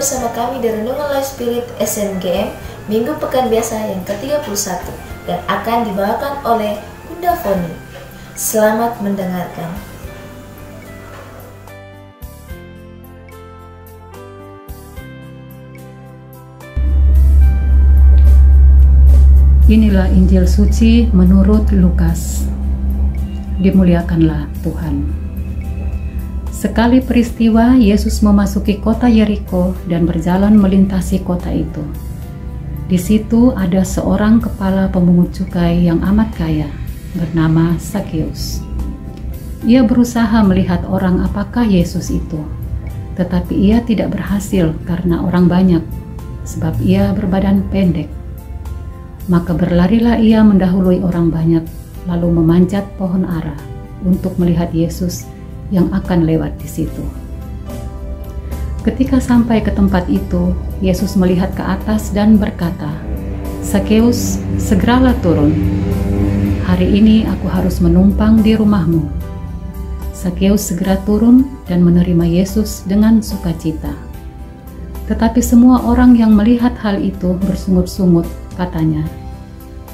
bersama kami di Renungan Life Spirit SNGM Minggu Pekan Biasa yang ke-31 dan akan dibawakan oleh Bunda Foni. Selamat mendengarkan. Inilah Injil suci menurut Lukas. Dimuliakanlah Tuhan. Sekali peristiwa, Yesus memasuki kota Yeriko dan berjalan melintasi kota itu. Di situ ada seorang kepala pemungut cukai yang amat kaya, bernama Sakeus. Ia berusaha melihat orang apakah Yesus itu, tetapi ia tidak berhasil karena orang banyak, sebab ia berbadan pendek. Maka berlarilah ia mendahului orang banyak, lalu memanjat pohon ara untuk melihat Yesus yang akan lewat di situ. Ketika sampai ke tempat itu, Yesus melihat ke atas dan berkata, "Sakeus, segeralah turun. Hari ini aku harus menumpang di rumahmu." Sakeus segera turun dan menerima Yesus dengan sukacita. Tetapi semua orang yang melihat hal itu bersungut-sungut, katanya,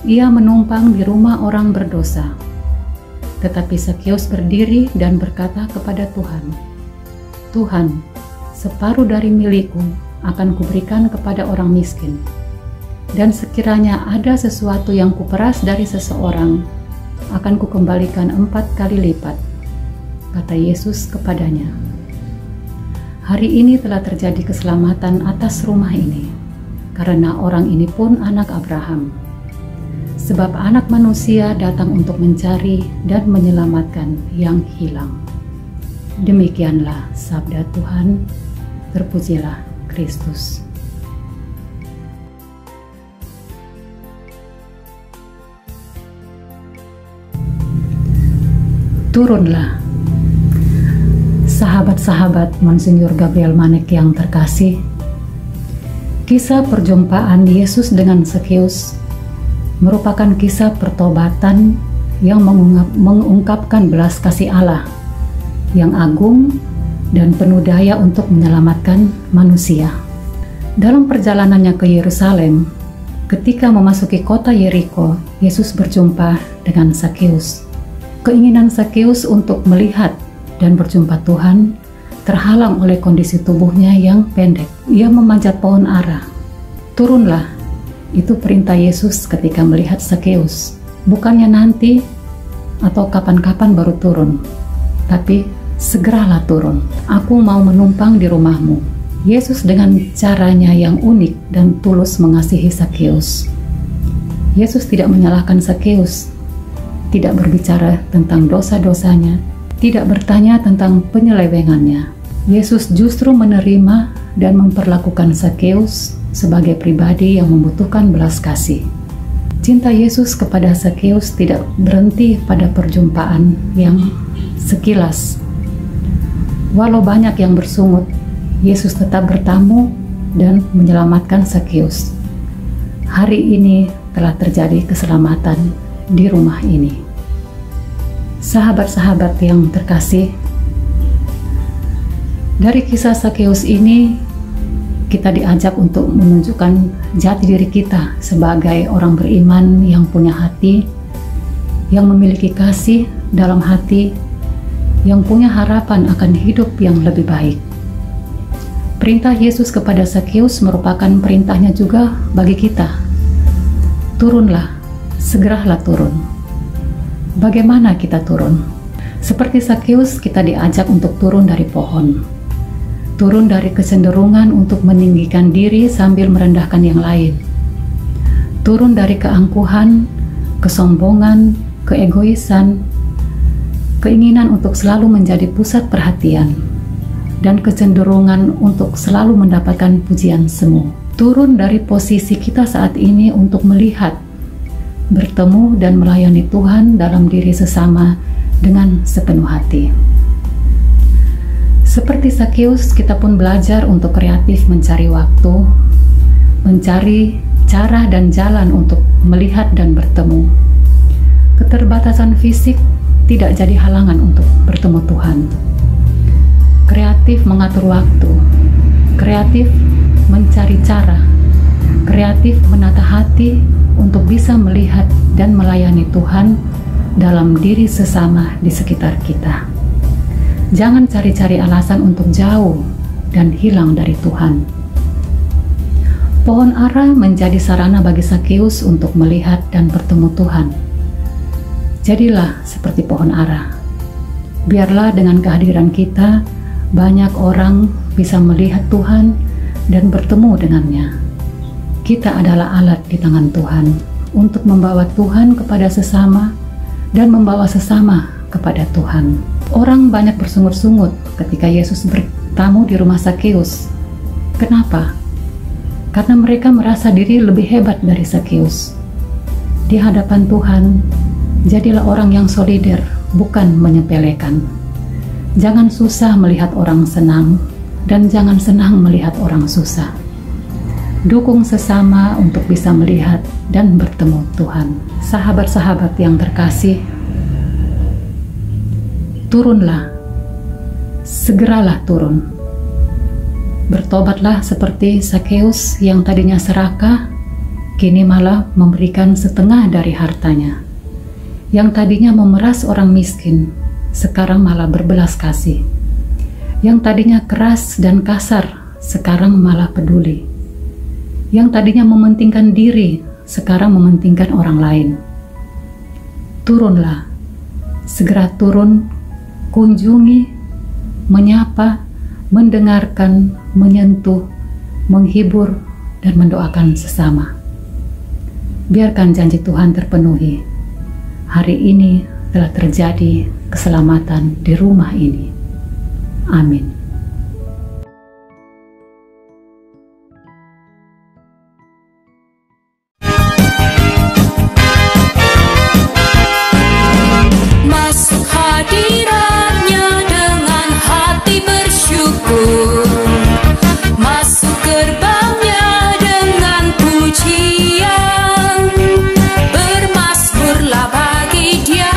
"Ia menumpang di rumah orang berdosa." Tetapi Sakeus berdiri dan berkata kepada Tuhan, "Tuhan, separuh dari milikku akan kuberikan kepada orang miskin. Dan sekiranya ada sesuatu yang kuperas dari seseorang, akan kukembalikan 4 kali lipat." Kata Yesus kepadanya, "Hari ini telah terjadi keselamatan atas rumah ini, karena orang ini pun anak Abraham. Sebab Anak Manusia datang untuk mencari dan menyelamatkan yang hilang." Demikianlah sabda Tuhan. Terpujilah Kristus. Turunlah. Sahabat-sahabat Monsinyur Gabriel Manek yang terkasih, kisah perjumpaan Yesus dengan Sakeus merupakan kisah pertobatan yang mengungkapkan belas kasih Allah yang agung dan penuh daya untuk menyelamatkan manusia. Dalam perjalanannya ke Yerusalem, ketika memasuki kota Yeriko, Yesus berjumpa dengan Sakeus. Keinginan Sakeus untuk melihat dan berjumpa Tuhan terhalang oleh kondisi tubuhnya yang pendek. Ia memanjat pohon ara. "Turunlah." Itu perintah Yesus ketika melihat Sakeus. Bukannya nanti atau kapan-kapan baru turun, tapi segeralah turun. "Aku mau menumpang di rumahmu." Yesus dengan caranya yang unik dan tulus mengasihi Sakeus. Yesus tidak menyalahkan Sakeus, tidak berbicara tentang dosa-dosanya, tidak bertanya tentang penyelewengannya. Yesus justru menerima dan memperlakukan Sakeus sebagai pribadi yang membutuhkan belas kasih. Cinta Yesus kepada Sakeus tidak berhenti pada perjumpaan yang sekilas. Walau banyak yang bersungut, Yesus tetap bertamu dan menyelamatkan Sakeus. Hari ini telah terjadi keselamatan di rumah ini. Sahabat-sahabat yang terkasih, dari kisah Sakeus ini kita diajak untuk menunjukkan jati diri kita sebagai orang beriman yang punya hati, yang memiliki kasih dalam hati, yang punya harapan akan hidup yang lebih baik. Perintah Yesus kepada Sakeus merupakan perintahnya juga bagi kita. Turunlah, segeralah turun. Bagaimana kita turun? Seperti Sakeus, kita diajak untuk turun dari pohon. Turun dari kecenderungan untuk meninggikan diri sambil merendahkan yang lain. Turun dari keangkuhan, kesombongan, keegoisan, keinginan untuk selalu menjadi pusat perhatian, dan kecenderungan untuk selalu mendapatkan pujian semu. Turun dari posisi kita saat ini untuk melihat, bertemu dan melayani Tuhan dalam diri sesama dengan sepenuh hati. Seperti Sakeus, kita pun belajar untuk kreatif mencari waktu, mencari cara dan jalan untuk melihat dan bertemu. Keterbatasan fisik tidak jadi halangan untuk bertemu Tuhan. Kreatif mengatur waktu, kreatif mencari cara, kreatif menata hati untuk bisa melihat dan melayani Tuhan dalam diri sesama di sekitar kita. Jangan cari-cari alasan untuk jauh dan hilang dari Tuhan. Pohon ara menjadi sarana bagi Sakeus untuk melihat dan bertemu Tuhan. Jadilah seperti pohon ara. Biarlah dengan kehadiran kita, banyak orang bisa melihat Tuhan dan bertemu dengannya. Kita adalah alat di tangan Tuhan untuk membawa Tuhan kepada sesama dan membawa sesama kepada Tuhan. Orang banyak bersungut-sungut ketika Yesus bertamu di rumah Sakeus. Kenapa? Karena mereka merasa diri lebih hebat dari Sakeus. Di hadapan Tuhan, jadilah orang yang solider, bukan menyepelekan. Jangan susah melihat orang senang, dan jangan senang melihat orang susah. Dukung sesama untuk bisa melihat dan bertemu Tuhan. Sahabat-sahabat yang terkasih, turunlah, segeralah turun. Bertobatlah seperti Sakeus yang tadinya serakah, kini malah memberikan setengah dari hartanya. Yang tadinya memeras orang miskin, sekarang malah berbelas kasih. Yang tadinya keras dan kasar, sekarang malah peduli. Yang tadinya mementingkan diri, sekarang mementingkan orang lain. Turunlah, segera turun, kunjungi, menyapa, mendengarkan, menyentuh, menghibur, dan mendoakan sesama. Biarkan janji Tuhan terpenuhi. Hari ini telah terjadi keselamatan di rumah ini. Amin. Masuk hadiratnya dengan hati bersyukur, masuk gerbangnya dengan pujian, bermazmurlah bagi Dia,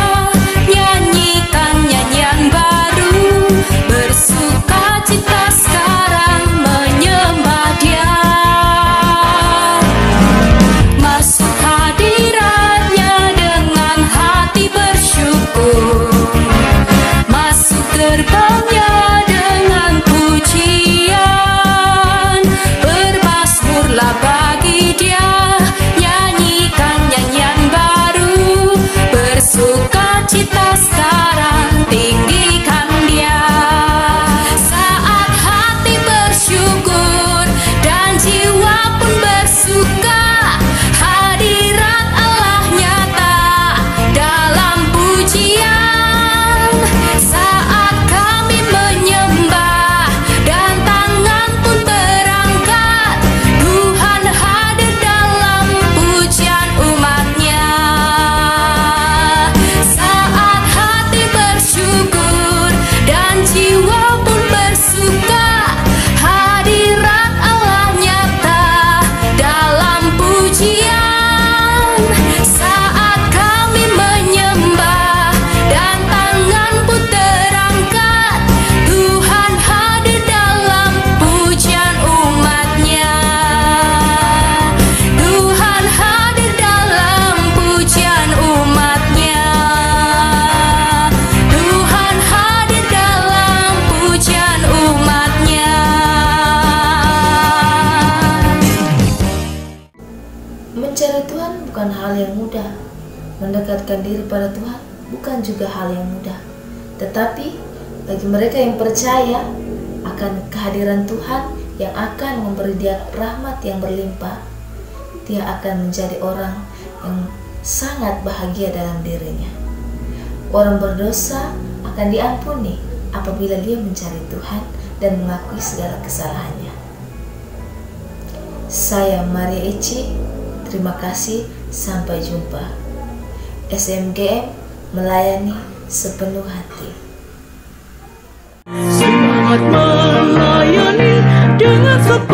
nyanyikan nyanyian baru, bersukacita sekarang menyembah Dia. Masuk hadiratnya dengan hati bersyukur, masuk gerbangnya dengan pujian, bermazmurlah bagi Dia, nyanyikan nyanyian baru, bersukacita sekarang tinggikan Dia. Saat hati bersyukur dan jiwa pun bersuka, hadirat Allah nyata dalam pujian. Saat kami menyembah dan tangan pun berangkat, Tuhan hadir dalam pujian umat-Nya. Saat hati bersyukur dan jiwa pun bersuka, hadirat Allah nyata dalam pujian. Saat kami menyembah dan tangan pun terangkat, Tuhan hadir dalam pujian umat-Nya. Tuhan hadir dalam pujian umat-Nya. Tuhan hadir dalam pujian umat-Nya. Mencari Tuhan bukan hal yang mudah. Mendekatkan diri pada Tuhan bukan juga hal yang mudah. Tetapi bagi mereka yang percaya akan kehadiran Tuhan yang akan memberi dia rahmat yang berlimpah, dia akan menjadi orang yang sangat bahagia dalam dirinya. Orang berdosa akan diampuni apabila dia mencari Tuhan dan mengakui segala kesalahannya. Saya Maria Eci, terima kasih, sampai jumpa. SMGM melayani sepenuh hati. Semangat melayani dengan sepenuh